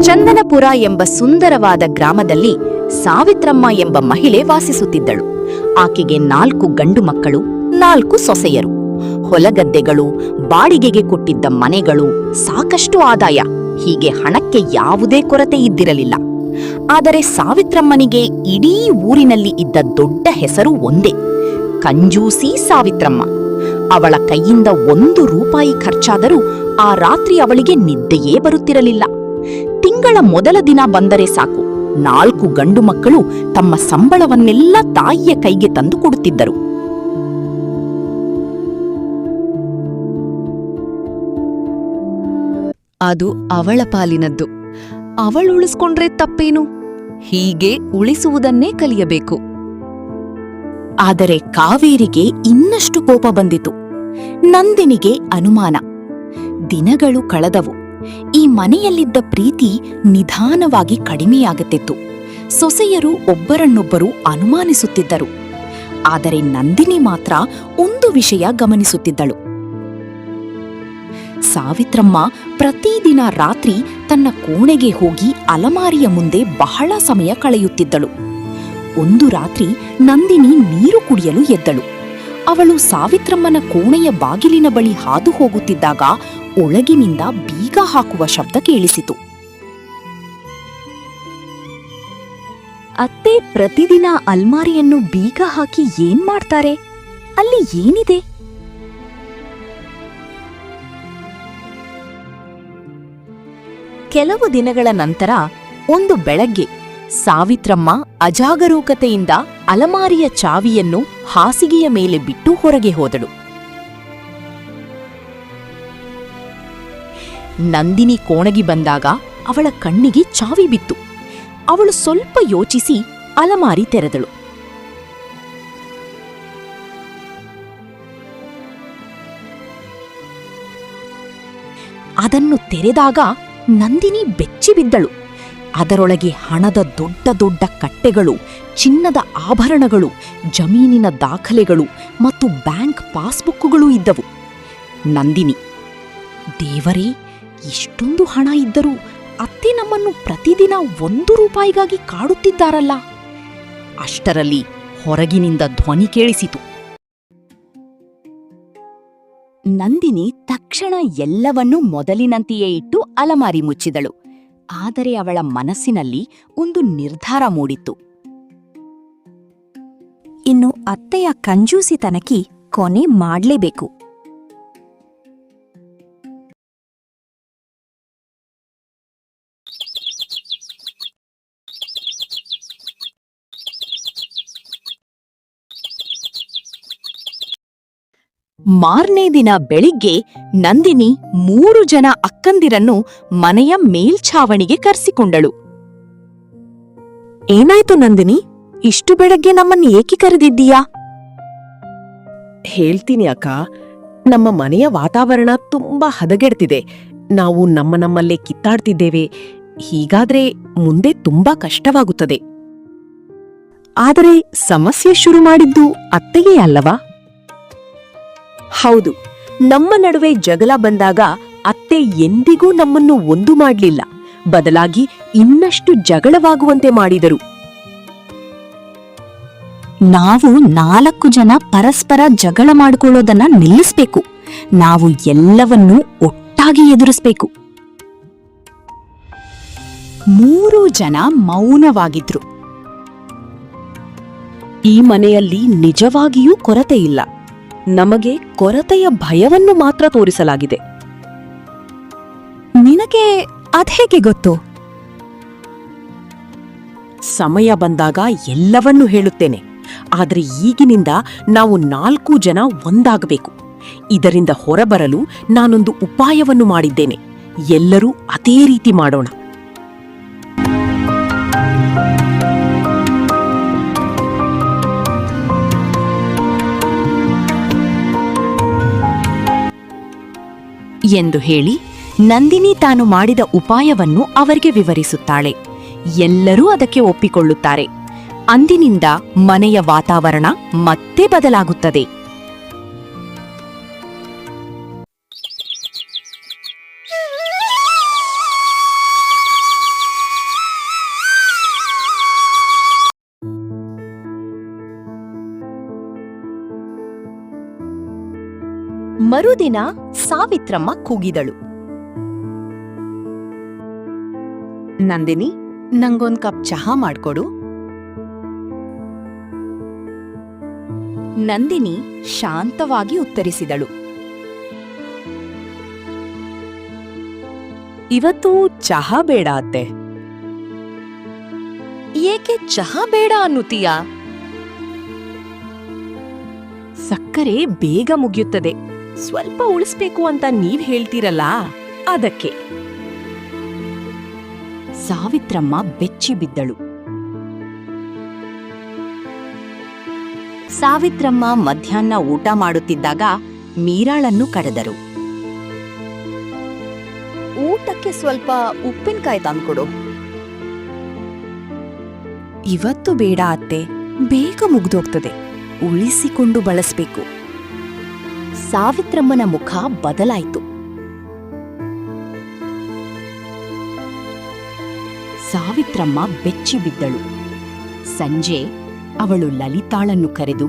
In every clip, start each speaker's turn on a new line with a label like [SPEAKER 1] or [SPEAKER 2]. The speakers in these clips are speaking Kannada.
[SPEAKER 1] ಚಂದನಪುರ ಎಂಬ ಸುಂದರವಾದ ಗ್ರಾಮದಲ್ಲಿ ಸಾವಿತ್ರಮ್ಮ ಎಂಬ ಮಹಿಳೆ ವಾಸಿಸುತ್ತಿದ್ದಳು. ಆಕೆಗೆ 4 ಗಂಡು ಮಕ್ಕಳು, 4 ಸೊಸೆಯರು. ಹೊಲಗದ್ದೆಗಳು, ಬಾಡಿಗೆಗೆ ಕೊಟ್ಟಿದ್ದ ಮನೆಗಳು, ಸಾಕಷ್ಟು ಆದಾಯ. ಹೀಗೆ ಹಣಕ್ಕೆ ಯಾವುದೇ ಕೊರತೆ ಇದ್ದಿರಲಿಲ್ಲ. ಆದರೆ ಸಾವಿತ್ರಮ್ಮನಿಗೆ ಇಡೀ ಊರಿನಲ್ಲಿ ಇದ್ದ ದೊಡ್ಡ ಹೆಸರು ಒಂದೇ, ಕಂಜೂಸಿ ಸಾವಿತ್ರಮ್ಮ. ಅವಳ ಕೈಯಿಂದ 1 ರೂಪಾಯಿ ಖರ್ಚಾದರೂ ಆ ರಾತ್ರಿ ಅವಳಿಗೆ ನಿದ್ದೆಯೇ ಬರುತ್ತಿರಲಿಲ್ಲ. ತಿಂಗಳ ಮೊದಲ ದಿನ ಬಂದರೆ ಸಾಕು, 4 ಗಂಡು ಮಕ್ಕಳು ತಮ್ಮ ಸಂಬಳವನ್ನೆಲ್ಲ ತಾಯಿಯ ಕೈಗೆ ತಂದು ಕೊಡುತ್ತಿದ್ದರು.
[SPEAKER 2] ಅದು ಅವಳ ಪಾಲಿನದ್ದು. ಅವಳುಳಿಸ್ಕೊಂಡ್ರೆ ತಪ್ಪೇನು? ಹೀಗೆ ಉಳಿಸುವುದನ್ನೇ ಕಲಿಯಬೇಕು.
[SPEAKER 1] ಆದರೆ ಕಾವೇರಿಗೆ ಇನ್ನಷ್ಟು ಕೋಪ ಬಂದಿತು. ನಂದಿನಿಗೆ ಅನುಮಾನ. ದಿನಗಳು ಕಳೆದವು. ಈ ಮನೆಯಲ್ಲಿದ್ದ ಪ್ರೀತಿ ನಿಧಾನವಾಗಿ ಕಡಿಮೆಯಾಗುತ್ತಿತ್ತು. ಸೊಸೆಯರು ಒಬ್ಬರನ್ನೊಬ್ಬರು ಅನುಮಾನಿಸುತ್ತಿದ್ದರು. ಆದರೆ ನಂದಿನಿ ಮಾತ್ರ ಒಂದು ವಿಷಯ ಗಮನಿಸುತ್ತಿದ್ದಳು. ಸಾವಿತ್ರಮ್ಮ ಪ್ರತಿದಿನ ರಾತ್ರಿ ತನ್ನ ಕೋಣೆಗೆ ಹೋಗಿ ಅಲಮಾರಿಯ ಮುಂದೆ ಬಹಳ ಸಮಯ ಕಳೆಯುತ್ತಿದ್ದಳು. ಒಂದು ರಾತ್ರಿ ನಂದಿನಿ ನೀರು ಕುಡಿಯಲು ಎದ್ದಳು. ಅವಳು ಸಾವಿತ್ರಮ್ಮನ ಕೋಣೆಯ ಬಾಗಿಲಿನ ಬಳಿ ಹಾದು ಹೋಗುತ್ತಿದ್ದಾಗ ಒಳಗಿನಿಂದ ಬೀಗ ಹಾಕುವ ಶಬ್ದ ಕೇಳಿಸಿತು.
[SPEAKER 2] ಅತ್ತೆ ಪ್ರತಿದಿನ ಅಲ್ಮಾರಿಯನ್ನು ಬೀಗ ಹಾಕಿ ಏನ್ ಮಾಡ್ತಾರೆ? ಅಲ್ಲಿ ಏನಿದೆ?
[SPEAKER 1] ಕೆಲವು ದಿನಗಳ ನಂತರ ಒಂದು ಬೆಳಗ್ಗೆ ಸಾವಿತ್ರಮ್ಮ ಅಜಾಗರೂಕತೆಯಿಂದ ಅಲಮಾರಿಯ ಚಾವಿಯನ್ನು ಹಾಸಿಗೆಯ ಮೇಲೆ ಬಿಟ್ಟು ಹೊರಗೆ ಹೋದಳು. ನಂದಿನಿ ಕೋಣೆಗೆ ಬಂದಾಗ ಅವಳ ಕಣ್ಣಿಗೆ ಚಾವಿ ಬಿತ್ತು. ಅವಳು ಸ್ವಲ್ಪ ಯೋಚಿಸಿ ಅಲಮಾರಿ ತೆರೆದಳು. ಅದನ್ನು ತೆರೆದಾಗ ನಂದಿನಿ ಬೆಚ್ಚಿಬಿದ್ದಳು. ಅದರೊಳಗೆ ಹಣದ ದೊಡ್ಡ ದೊಡ್ಡ ಕಟ್ಟೆಗಳು, ಚಿನ್ನದ ಆಭರಣಗಳು, ಜಮೀನಿನ ದಾಖಲೆಗಳು ಮತ್ತು ಬ್ಯಾಂಕ್ ಪಾಸ್ಬುಕ್ಕುಗಳೂ ಇದ್ದವು. ನಂದಿನಿ, ದೇವರೇ, ಇಷ್ಟೊಂದು ಹಣ ಇದ್ದರೂ ಅತ್ತೆ ನಮ್ಮನ್ನು ಪ್ರತಿದಿನ 1 ರೂಪಾಯಿಗಾಗಿ ಕಾಡುತ್ತಿದ್ದಾರಲ್ಲ. ಅಷ್ಟರಲ್ಲಿ ಹೊರಗಿನಿಂದ ಧ್ವನಿ ಕೇಳಿಸಿತು. ನಂದಿನಿ ತಕ್ಷಣ ಎಲ್ಲವನ್ನೂ ಮೊದಲಿನಂತೆಯೇ ಇಟ್ಟು ಅಲಮಾರಿ ಮುಚ್ಚಿದಳು. ಆದರೆ ಅವಳ ಮನಸ್ಸಿನಲ್ಲಿ ಒಂದು ನಿರ್ಧಾರ ಮೂಡಿತ್ತು.
[SPEAKER 2] ಇನ್ನು ಅತ್ತೆಯ ಕಂಜೂಸಿತನಕ್ಕೆ ಕೊನೆ ಮಾಡ್ಲೇಬೇಕು.
[SPEAKER 1] ಮಾರನೇ ದಿನ ಬೆಳಿಗ್ಗೆ ನಂದಿನಿ 3 ಜನ ಅಕ್ಕಂದಿರನ್ನು ಮನೆಯ ಮೇಲ್ಛಾವಣಿಗೆ ಕರೆಸಿಕೊಂಡಳು.
[SPEAKER 2] ಏನಾಯ್ತು ನಂದಿನಿ? ಇಷ್ಟು ಬೆಳಗ್ಗೆ ನಮ್ಮನ್ನು ಏಕೆ ಕರೆದಿದ್ದೀಯಾ?
[SPEAKER 3] ಹೇಳ್ತೀನಿ ಅಕ್ಕ, ನಮ್ಮ ಮನೆಯ ವಾತಾವರಣ ತುಂಬಾ ಹದಗೆಡ್ತಿದೆ. ನಾವು ನಮ್ಮಲ್ಲೇ ಕಿತ್ತಾಡ್ತಿದ್ದೇವೆ. ಹೀಗಾದ್ರೆ ಮುಂದೆ ತುಂಬಾ ಕಷ್ಟವಾಗುತ್ತದೆ.
[SPEAKER 2] ಆದರೆ ಸಮಸ್ಯೆ ಶುರು ಮಾಡಿದ್ದು ಅತ್ತೆಯೇ ಅಲ್ಲವಾ?
[SPEAKER 3] ಹೌದು, ನಮ್ಮ ನಡುವೆ ಜಗಳ ಬಂದಾಗ ಅತ್ತೆ ಎಂದಿಗೂ ನಮ್ಮನ್ನು ಒಂದು ಮಾಡ್ಲಿಲ್ಲ. ಬದಲಾಗಿ ಇನ್ನಷ್ಟು ಜಗಳವಾಗುವಂತೆ ಮಾಡಿದರು.
[SPEAKER 2] ನಾವು 4 ಜನ ಪರಸ್ಪರ ಜಗಳ ಮಾಡಿಕೊಳ್ಳೋದನ್ನ ನಿಲ್ಲಿಸ್ಬೇಕು. ನಾವು ಎಲ್ಲವನ್ನೂ ಒಟ್ಟಾಗಿ ಎದುರಿಸ್ಬೇಕು.
[SPEAKER 1] 3 ಜನ ಮೌನವಾಗಿದ್ರು.
[SPEAKER 3] ಈ ಮನೆಯಲ್ಲಿ ನಿಜವಾಗಿಯೂ ಕೊರತೆ ಇಲ್ಲ. ನಮಗೆ ಕೊರತೆಯ ಭಯವನ್ನು ಮಾತ್ರ ತೋರಿಸಲಾಗಿದೆ.
[SPEAKER 2] ನಿನಗೆ ಅದ್ಹೇಗೆ ಗೊತ್ತು?
[SPEAKER 3] ಸಮಯ ಬಂದಾಗ ಎಲ್ಲವನ್ನೂ ಹೇಳುತ್ತೇನೆ. ಆದರೆ ಈಗಿನಿಂದ ನಾವು 4 ಜನ ಒಂದಾಗಬೇಕು. ಇದರಿಂದ ಹೊರಬರಲು ನಾನೊಂದು ಉಪಾಯವನ್ನು ಮಾಡಿದ್ದೇನೆ. ಎಲ್ಲರೂ ಅದೇ ರೀತಿ ಮಾಡೋಣ.
[SPEAKER 1] ಎಂದು ಹೇಳಿ ನಂದಿನಿ ತಾನು ಮಾಡಿದ ಉಪಾಯವನ್ನು ಅವರಿಗೆ ವಿವರಿಸುತ್ತಾಳೆ. ಎಲ್ಲರೂ ಅದಕ್ಕೆ ಒಪ್ಪಿಕೊಳ್ಳುತ್ತಾರೆ. ಅಂದಿನಿಂದ ಮನೆಯ ವಾತಾವರಣ ಮತ್ತೆ ಬದಲಾಗುತ್ತದೆ. ಮರುದಿನ ಸಾವಿತ್ರಮ್ಮ ಕೂಗಿದಳು.
[SPEAKER 3] ನಂದಿನಿ, ನಂಗೊಂದ್ ಕಪ್ ಚಹಾ ಮಾಡ್ಕೊಡು.
[SPEAKER 1] ನಂದಿನಿ ಶಾಂತವಾಗಿ ಉತ್ತರಿಸಿದಳು.
[SPEAKER 3] ಇವತ್ತು ಚಹಾ ಬೇಡ ಅತ್ತೆ.
[SPEAKER 1] ಏಕೆ ಚಹಾ ಬೇಡ ಅನ್ನುತ್ತೀಯಾ?
[SPEAKER 3] ಸಕ್ಕರೆ ಬೇಗ ಮುಗಿಯುತ್ತದೆ, ಸ್ವಲ್ಪ ಉಳಿಸ್ಬೇಕು ಅಂತ ನೀವ್ ಹೇಳ್ತೀರಲ್ಲ, ಅದಕ್ಕೆ.
[SPEAKER 1] ಸಾವಿತ್ರಮ್ಮ ಬೆಚ್ಚಿ ಬಿದ್ದಳು. ಸಾವಿತ್ರಮ್ಮ ಮಧ್ಯಾಹ್ನ ಊಟ ಮಾಡುತ್ತಿದ್ದಾಗ ಮೀರಾಳನ್ನು ಕರೆದರು. ಊಟಕ್ಕೆ ಸ್ವಲ್ಪ ಉಪ್ಪಿನಕಾಯಿ ತಂದ್ಕೊಡು.
[SPEAKER 2] ಇವತ್ತು ಬೇಡ ಅತ್ತೆ, ಬೇಗ ಮುಗ್ದೋಗ್ತದೆ, ಉಳಿಸಿಕೊಂಡು ಬಳಸ್ಬೇಕು.
[SPEAKER 1] ಸಾವಿತ್ರಮ್ಮನ ಮುಖ ಬದಲಾಯಿತು. ಸಾವಿತ್ರಮ್ಮ ಬೆಚ್ಚಿ ಬಿದ್ದಳು. ಸಂಜೆ ಅವಳು ಲಲಿತಾಳನ್ನು ಕರೆದು,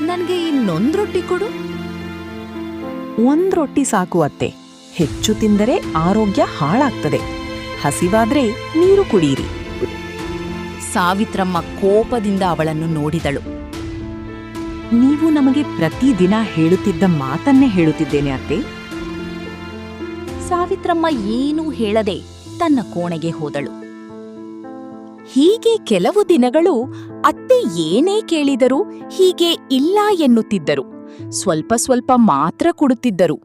[SPEAKER 1] ನನಗೆ ಇನ್ನೊಂದು ರೊಟ್ಟಿ ಕೊಡು.
[SPEAKER 3] ಒಂದ್ ರೊಟ್ಟಿ ಸಾಕು ಅತ್ತೆ, ಹೆಚ್ಚು ತಿಂದರೆ ಆರೋಗ್ಯ ಹಾಳಾಗ್ತದೆ. ಹಸಿವಾದ್ರೆ ನೀರು ಕುಡಿಯಿರಿ.
[SPEAKER 1] ಸಾವಿತ್ರಮ್ಮ ಕೋಪದಿಂದ ಅವಳನ್ನು ನೋಡಿದಳು.
[SPEAKER 3] ನೀವು ನಮಗೆ ಪ್ರತಿದಿನ ಹೇಳುತ್ತಿದ್ದ ಮಾತನ್ನೇ ಹೇಳುತ್ತಿದ್ದೇನೆ ಅತ್ತೆ.
[SPEAKER 1] ಸಾವಿತ್ರಮ್ಮ ಏನೂ ಹೇಳದೆ ತನ್ನ ಕೋಣೆಗೆ ಹೋದಳು. ಹೀಗೆ ಕೆಲವು ದಿನಗಳು ಅತ್ತೆ ಏನೇ ಕೇಳಿದರೂ ಹೀಗೆ ಇಲ್ಲ ಎನ್ನುತ್ತಿದ್ದರು. ಸ್ವಲ್ಪ ಸ್ವಲ್ಪ ಮಾತ್ರ ಕೊಡುತ್ತಿದ್ದರು.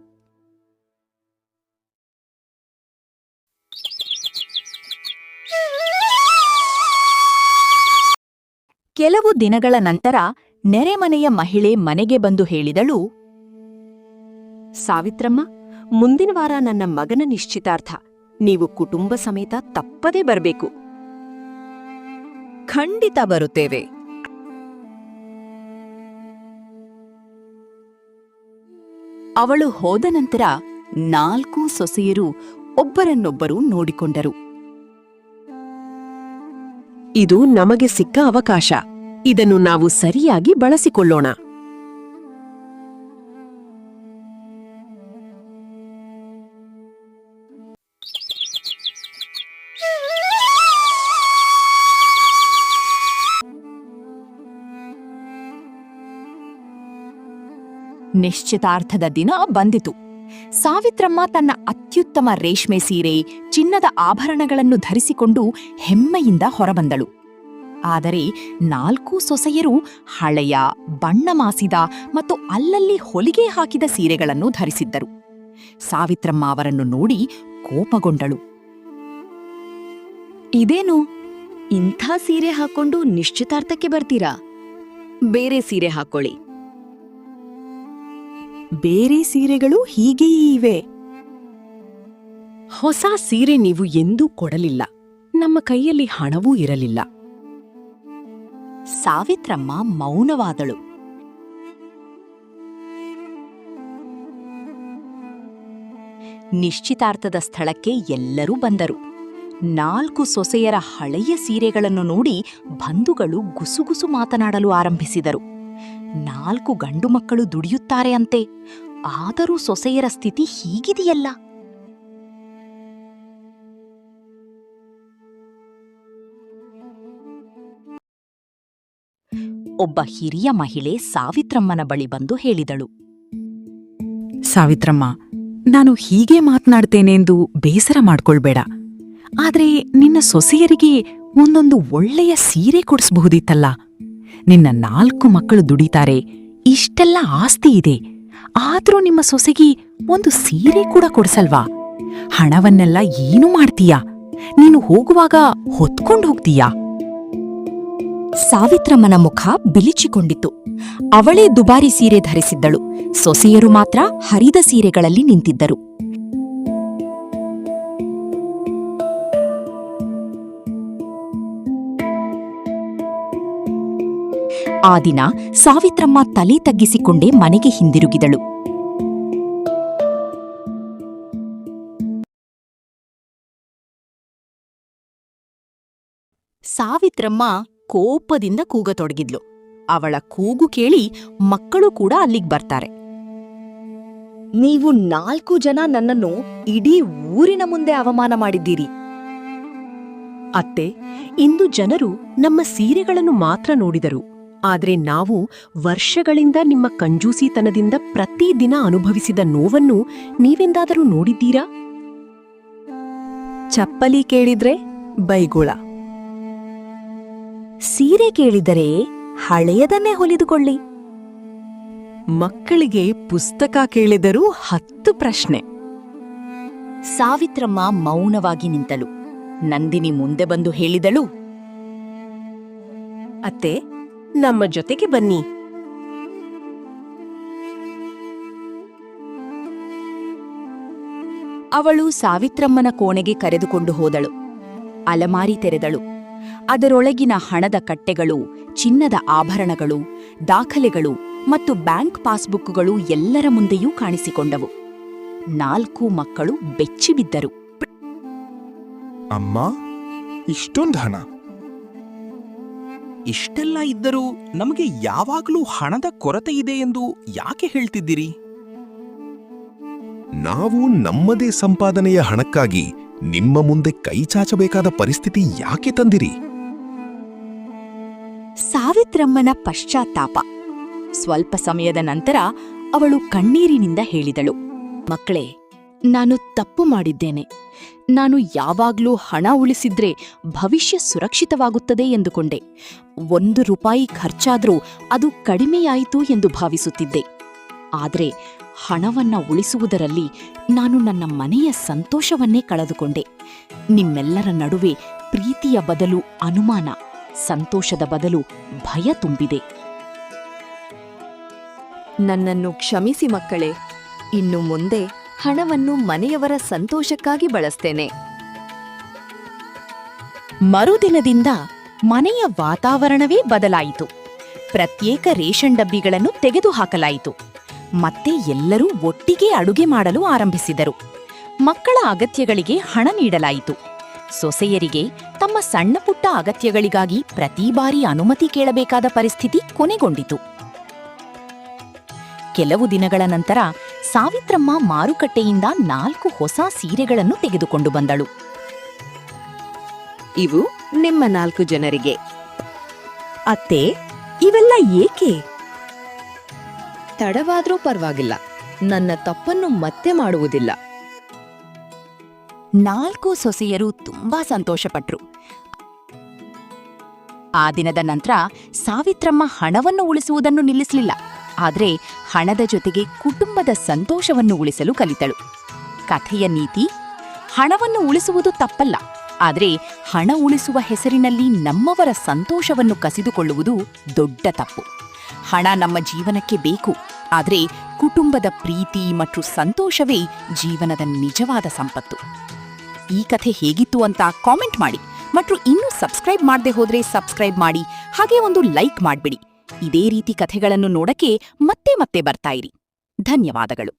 [SPEAKER 1] ಕೆಲವು ದಿನಗಳ ನಂತರ ನೆರೆಮನೆಯ ಮಹಿಳೆ ಮನೆಗೆ ಬಂದು ಹೇಳಿದಳು,
[SPEAKER 3] ಸಾವಿತ್ರಮ್ಮ, ಮುಂದಿನ ವಾರ ನನ್ನ ಮಗನ ನಿಶ್ಚಿತಾರ್ಥ. ನೀವು ಕುಟುಂಬ ಸಮೇತ ತಪ್ಪದೇ ಬರಬೇಕು.
[SPEAKER 1] ಖಂಡಿತ ಬರುತ್ತೇವೆ. ಅವಳು ಹೋದ ನಂತರ 4 ಸೊಸೆಯರು ಒಬ್ಬರನ್ನೊಬ್ಬರು ನೋಡಿಕೊಂಡರು.
[SPEAKER 3] ಇದು ನಮಗೆ ಸಿಕ್ಕ ಅವಕಾಶ. ಇದನ್ನು ನಾವು ಸರಿಯಾಗಿ ಬಳಸಿಕೊಳ್ಳೋಣ.
[SPEAKER 1] ನಿಶ್ಚಿತಾರ್ಥದ ದಿನ ಬಂದಿತು. ಸಾವಿತ್ರಮ್ಮ ತನ್ನ ಅತ್ಯುತ್ತಮ ರೇಷ್ಮೆ ಸೀರೆ, ಚಿನ್ನದ ಆಭರಣಗಳನ್ನು ಧರಿಸಿಕೊಂಡು ಹೆಮ್ಮೆಯಿಂದ ಹೊರಬಂದಳು. ಆದರೆ 4 ಸೊಸೆಯರು ಹಳೆಯ, ಬಣ್ಣ ಮಾಸಿದ ಮತ್ತು ಅಲ್ಲಲ್ಲಿ ಹೊಲಿಗೆ ಹಾಕಿದ ಸೀರೆಗಳನ್ನು ಧರಿಸಿದ್ದರು. ಸಾವಿತ್ರಮ್ಮ ಅವರನ್ನು ನೋಡಿ ಕೋಪಗೊಂಡಳು. ಇದೇನು, ಇಂಥ ಸೀರೆ ಹಾಕೊಂಡು ನಿಶ್ಚಿತಾರ್ಥಕ್ಕೆ ಬರ್ತೀರಾ? ಬೇರೆ ಸೀರೆ ಹಾಕೊಳ್ಳಿ.
[SPEAKER 3] ಬೇರೆ ಸೀರೆಗಳು ಹೀಗೆಯೇ ಇವೆ. ಹೊಸ ಸೀರೆ ನೀವು ಎಂದೂ ಕೊಡಲಿಲ್ಲ. ನಮ್ಮ ಕೈಯಲ್ಲಿ ಹಣವೂ ಇರಲಿಲ್ಲ.
[SPEAKER 1] ಸಾವಿತ್ರಮ್ಮ ಮೌನವಾದಳು. ನಿಶ್ಚಿತಾರ್ಥದ ಸ್ಥಳಕ್ಕೆ ಎಲ್ಲರೂ ಬಂದರು. 4 ಸೊಸೆಯರ ಹಳೆಯ ಸೀರೆಗಳನ್ನು ನೋಡಿ ಬಂಧುಗಳು ಗುಸುಗುಸು ಮಾತನಾಡಲು ಆರಂಭಿಸಿದರು. 4 ಗಂಡು ಮಕ್ಕಳು ದುಡಿಯುತ್ತಾರೆ ಅಂತೆ, ಆದರೂ ಸೊಸೆಯರ ಸ್ಥಿತಿ ಹೀಗಿದೆಯಲ್ಲ. ಒಬ್ಬ ಹಿರಿಯ ಮಹಿಳೆ ಸಾವಿತ್ರಮ್ಮನ ಬಳಿ ಬಂದು ಹೇಳಿದಳು.
[SPEAKER 4] ಸಾವಿತ್ರಮ್ಮ, ನಾನು ಹೀಗೆ ಮಾತನಾಡ್ತೇನೆಂದು ಬೇಸರ ಮಾಡ್ಕೊಳ್ಬೇಡ. ಆದ್ರೆ ನಿನ್ನ ಸೊಸೆಯರಿಗೆ ಒಂದೊಂದು ಒಳ್ಳೆಯ ಸೀರೆ ಕೊಡಿಸಬಹುದಿತ್ತಲ್ಲ. ನಿನ್ನ 4 ಮಕ್ಕಳು ದುಡಿತಾರೆ, ಇಷ್ಟೆಲ್ಲ ಆಸ್ತಿ ಇದೆ. ಆದ್ರೂ ನಿಮ್ಮ ಸೊಸೆಗೆ ಒಂದು ಸೀರೆ ಕೂಡ ಕೊಡ್ಸಲ್ವಾ? ಹಣವನ್ನೆಲ್ಲ ಏನು ಮಾಡ್ತೀಯಾ? ನೀನು ಹೋಗುವಾಗ ಹೊತ್ಕೊಂಡು ಹೋಗ್ತೀಯಾ?
[SPEAKER 1] ಸಾವಿತ್ರಮ್ಮನ ಮುಖ ಬಿಲಿಚಿಕೊಂಡಿತು. ಅವಳೇ ದುಬಾರಿ ಸೀರೆ ಧರಿಸಿದ್ದಳು. ಸೊಸೆಯರು ಮಾತ್ರ ಹರಿದ ಸೀರೆಗಳಲ್ಲಿ ನಿಂತಿದ್ದರು. ಆ ದಿನ ಸಾವಿತ್ರಮ್ಮ ತಲೆ ತಗ್ಗಿಸಿಕೊಂಡೇ ಮನೆಗೆ ಹಿಂದಿರುಗಿದಳು. ಸಾವಿತ್ರಮ್ಮ ಕೋಪದಿಂದ ಕೂಗತೊಡಗಿದ್ಲು. ಅವಳ ಕೂಗು ಕೇಳಿ ಮಕ್ಕಳು ಕೂಡ ಅಲ್ಲಿಗ್ ಬರ್ತಾರೆ.
[SPEAKER 2] ನೀವು 4 ಜನ ನನ್ನನ್ನು ಇಡೀ ಊರಿನ ಮುಂದೆ ಅವಮಾನ ಮಾಡಿದ್ದೀರಿ.
[SPEAKER 3] ಅತ್ತೆ, ಇಂದು ಜನರು ನಮ್ಮ ಸೀರೆಗಳನ್ನು ಮಾತ್ರ ನೋಡಿದರು. ಆದ್ರೆ ನಾವು ವರ್ಷಗಳಿಂದ ನಿಮ್ಮ ಕಂಜೂಸಿತನದಿಂದ ಪ್ರತಿದಿನ ಅನುಭವಿಸಿದ ನೋವನ್ನು ನೀವೆಂದಾದರೂ ನೋಡಿದ್ದೀರಾ?
[SPEAKER 2] ಚಪ್ಪಲಿ ಕೇಳಿದ್ರೆ ಬೈಗುಳ, ಸೀರೆ ಕೇಳಿದರೆ ಹಳೆಯದನ್ನೇ ಹೊಲಿದುಕೊಳ್ಳಿ.
[SPEAKER 3] ಮಕ್ಕಳಿಗೆ ಪುಸ್ತಕ ಕೇಳಿದರೂ 10 ಪ್ರಶ್ನೆ.
[SPEAKER 1] ಸಾವಿತ್ರಮ್ಮ ಮೌನವಾಗಿ ನಿಂತಳು. ನಂದಿನಿ ಮುಂದೆ ಬಂದು ಹೇಳಿದಳು,
[SPEAKER 3] ಅತ್ತೆ, ನಮ್ಮ ಜೊತೆಗೆ ಬನ್ನಿ.
[SPEAKER 1] ಅವಳು ಸಾವಿತ್ರಮ್ಮನ ಕೋಣೆಗೆ ಕರೆದುಕೊಂಡು ಹೋದಳು. ಅಲಮಾರಿ ತೆರೆದಳು. ಅದರೊಳಗಿನ ಹಣದ ಕಟ್ಟೆಗಳು, ಚಿನ್ನದ ಆಭರಣಗಳು, ದಾಖಲೆಗಳು ಮತ್ತು ಬ್ಯಾಂಕ್ ಪಾಸ್ಬುಕ್ಗಳು ಎಲ್ಲರ ಮುಂದೆಯೂ ಕಾಣಿಸಿಕೊಂಡವು. 4 ಮಕ್ಕಳು ಬೆಚ್ಚಿಬಿದ್ದರು.
[SPEAKER 5] ಅಮ್ಮ, ಇಷ್ಟೊಂದು ಹಣ?
[SPEAKER 6] ಇಷ್ಟೆಲ್ಲ ಇದ್ದರೂ ನಮಗೆ ಯಾವಾಗಲೂ ಹಣದ ಕೊರತೆ ಇದೆ ಎಂದು ಯಾಕೆ ಹೇಳ್ತಿದ್ದೀರಿ?
[SPEAKER 5] ನಾವು ನಮ್ಮದೇ ಸಂಪಾದನೆಯ ಹಣಕ್ಕಾಗಿ ನಿಮ್ಮ ಮುಂದೆ ಕೈ ಚಾಚಬೇಕಾದ ಪರಿಸ್ಥಿತಿ ಯಾಕೆ ತಂದಿರಿ?
[SPEAKER 1] ಸಾವಿತ್ರಮ್ಮನ ಪಶ್ಚಾತ್ತಾಪ. ಸ್ವಲ್ಪ ಸಮಯದ ನಂತರ ಅವಳು ಕಣ್ಣೀರಿನಿಂದ ಹೇಳಿದಳು, ಮಕ್ಕಳೇ, ನಾನು ತಪ್ಪು ಮಾಡಿದ್ದೇನೆ. ನಾನು ಯಾವಾಗ್ಲೂ ಹಣ ಉಳಿಸಿದ್ರೆ ಭವಿಷ್ಯ ಸುರಕ್ಷಿತವಾಗುತ್ತದೆ ಎಂದುಕೊಂಡೆ. 1 ರೂಪಾಯಿ ಖರ್ಚಾದ್ರೂ ಅದು ಕಡಿಮೆಯಾಯಿತು ಎಂದು ಭಾವಿಸುತ್ತಿದ್ದೆ. ಆದ್ರೆ ಹಣವನ್ನ ಉಳಿಸುವುದರಲ್ಲಿ ನಾನು ನನ್ನ ಮನೆಯ ಸಂತೋಷವನ್ನೇ ಕಳೆದುಕೊಂಡೆ. ನಿಮ್ಮೆಲ್ಲರ ನಡುವೆ ಪ್ರೀತಿಯ ಬದಲು ಅನುಮಾನ, ಸಂತೋಷದ ಬದಲು ಭಯ ತುಂಬಿದೆ.
[SPEAKER 2] ನನ್ನನ್ನು ಕ್ಷಮಿಸಿ ಮಕ್ಕಳೇ. ಇನ್ನು ಮುಂದೆ ಹಣವನ್ನು ಮನೆಯವರ ಸಂತೋಷಕ್ಕಾಗಿ ಬಳಸ್ತೇನೆ.
[SPEAKER 1] ಮರುದಿನದಿಂದ ಮನೆಯ ವಾತಾವರಣವೇ ಬದಲಾಯಿತು. ಪ್ರತ್ಯೇಕ ರೇಷನ್ ಡಬ್ಬಿಗಳನ್ನು ತೆಗೆದುಹಾಕಲಾಯಿತು. ಮತ್ತೆ ಎಲ್ಲರೂ ಒಟ್ಟಿಗೆ ಅಡುಗೆ ಮಾಡಲು ಆರಂಭಿಸಿದರು. ಮಕ್ಕಳ ಅಗತ್ಯಗಳಿಗೆ ಹಣ ನೀಡಲಾಯಿತು. ಸೊಸೆಯರಿಗೆ ತಮ್ಮ ಸಣ್ಣಪುಟ್ಟ ಅಗತ್ಯಗಳಿಗಾಗಿ ಪ್ರತಿ ಬಾರಿ ಅನುಮತಿ ಕೇಳಬೇಕಾದ ಪರಿಸ್ಥಿತಿ ಕೊನೆಗೊಂಡಿತು. ಕೆಲವು ದಿನಗಳ ನಂತರ ಸಾವಿತ್ರಮ್ಮ ಮಾರುಕಟ್ಟೆಯಿಂದ 4 ಹೊಸ ಸೀರೆಗಳನ್ನು ತೆಗೆದುಕೊಂಡು ಬಂದಳು.
[SPEAKER 2] ಇವು ನಿಮ್ಮ 4 ಜನರಿಗೆ. ಅತ್ತೆ, ಇವೆಲ್ಲ ಏಕೆ? ತಡವಾದ್ರೂ ಪರವಾಗಿಲ್ಲ, ನನ್ನ ತಪ್ಪನ್ನು ಮತ್ತೆ ಮಾಡುವುದಿಲ್ಲ.
[SPEAKER 1] 4 ಸೊಸೆಯರು ತುಂಬಾ ಸಂತೋಷಪಟ್ರು. ಆ ದಿನದ ನಂತರ ಸಾವಿತ್ರಮ್ಮ ಹಣವನ್ನು ಉಳಿಸುವುದನ್ನು ನಿಲ್ಲಿಸಲಿಲ್ಲ. ಆದರೆ ಹಣದ ಜೊತೆಗೆ ಕುಟುಂಬದ ಸಂತೋಷವನ್ನು ಉಳಿಸಲು ಕಲಿತಳು. ಕಥೆಯ ನೀತಿ: ಹಣವನ್ನು ಉಳಿಸುವುದು ತಪ್ಪಲ್ಲ, ಆದರೆ ಹಣ ಉಳಿಸುವ ಹೆಸರಿನಲ್ಲಿ ನಮ್ಮವರ ಸಂತೋಷವನ್ನು ಕಸಿದುಕೊಳ್ಳುವುದು ದೊಡ್ಡ ತಪ್ಪು. ಹಣ ನಮ್ಮ ಜೀವನಕ್ಕೆ ಬೇಕು, ಆದರೆ ಕುಟುಂಬದ ಪ್ರೀತಿ ಮತ್ತು ಸಂತೋಷವೇ ಜೀವನದ ನಿಜವಾದ ಸಂಪತ್ತು. ಈ ಕಥೆ ಹೇಗಿತ್ತು ಅಂತ ಕಾಮೆಂಟ್ ಮಾಡಿ ಮತ್ತು ಇನ್ನೂ ಸಬ್ಸ್ಕ್ರೈಬ್ ಮಾಡದೆ ಹೋದ್ರೆ ಸಬ್ಸ್ಕ್ರೈಬ್ ಮಾಡಿ, ಹಾಗೆ ಒಂದು ಲೈಕ್ ಮಾಡ್ಬಿಡಿ. ಇದೇ ರೀತಿ ಕಥೆಗಳನ್ನು ನೋಡಕ್ಕೆ ಮತ್ತೆ ಬರ್ತಾ ಇರಿ. ಧನ್ಯವಾದಗಳು.